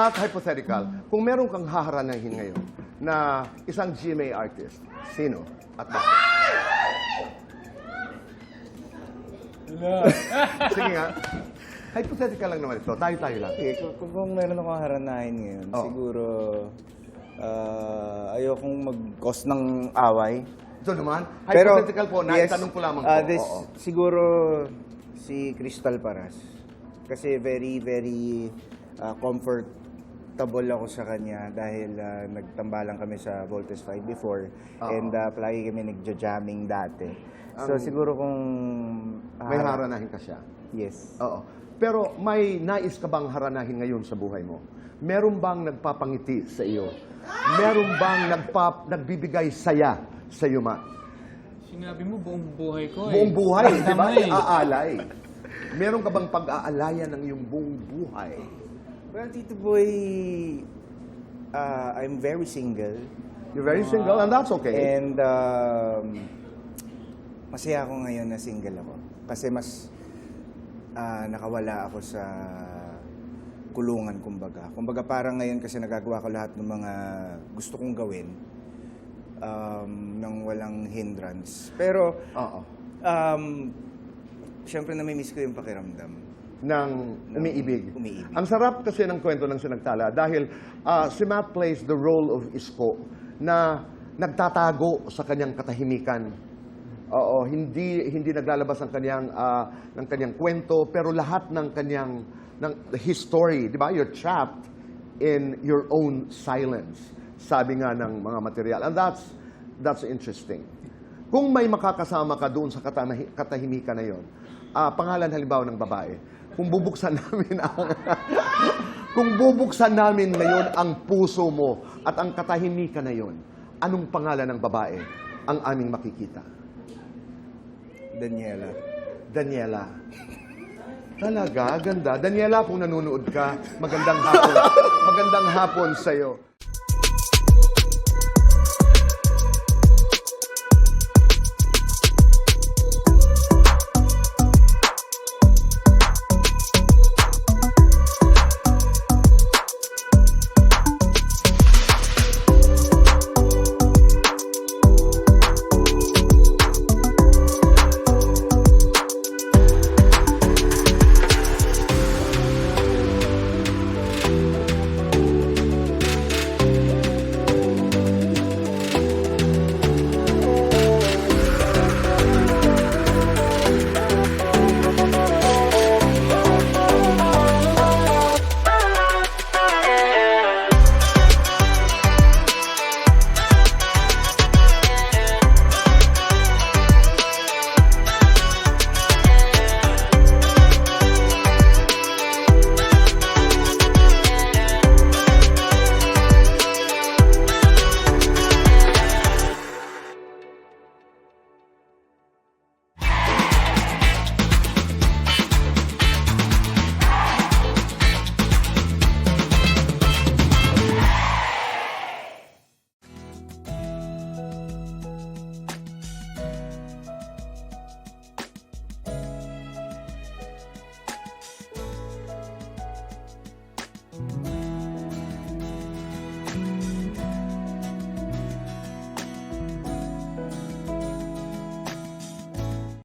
Matt, hypothetical, kung meron kang haharanahin ngayon na isang GMA artist, sino at bakit? Sige nga. Hypothetical lang naman ito. Tayo-tayo lang. Okay, kung meron akong haranahin ngayon, Oo. siguro ayokong mag-cause ng away. Ito naman, hypothetical po, naitanong ko lamang po. Oo. Siguro si Crystal Paras. Kasi very, very comfortable ako sa kanya dahil nagtambalan kami sa Voltes 5 before. Oo. And palagi kami nagja-jamming dati. So siguro kung... May haranahin ka siya. Yes. Oo. Pero may nais ka bang haranahin ngayon sa buhay mo? Meron bang nagpapangiti sa iyo? Meron bang nagbibigay saya sa iyo, Matt? Sinabi mo buong buhay ko eh. Buong buhay, di ba? Tama eh. Aalay. Meron ka bang pag-aalayan ng iyong buong buhay? Well, Tito Boy, I'm very single. You're very single and that's okay. And masaya ako ngayon na single ako. Kasi mas nakawala ako sa kulungan, kumbaga. Kumbaga parang ngayon kasi nagagawa ko lahat ng mga gusto kong gawin nang walang hindrance. Pero, Oo. syempre namimiss ko yung pakiramdam. Ng umiibig. Umiibig. Ang sarap kasi ng kwento ng Sinagtala dahil si Matt plays the role of Isko na nagtatago sa kanyang katahimikan. Oo, hindi naglalabas ng kanyang kwento, pero lahat ng kanyang his story, di ba? You're trapped in your own silence. Sabi nga ng mga material. And that's interesting. Kung may makakasama ka doon sa katahimikan na yon, pangalan halimbawa ng babae, kung bubuksan namin ngayon ang puso mo at ang katahimikan na yon, anong pangalan ng babae ang aming makikita? Daniela. Daniela. Talaga, ganda. Daniela, kung nanonood ka, magandang hapon. Magandang hapon sa'yo.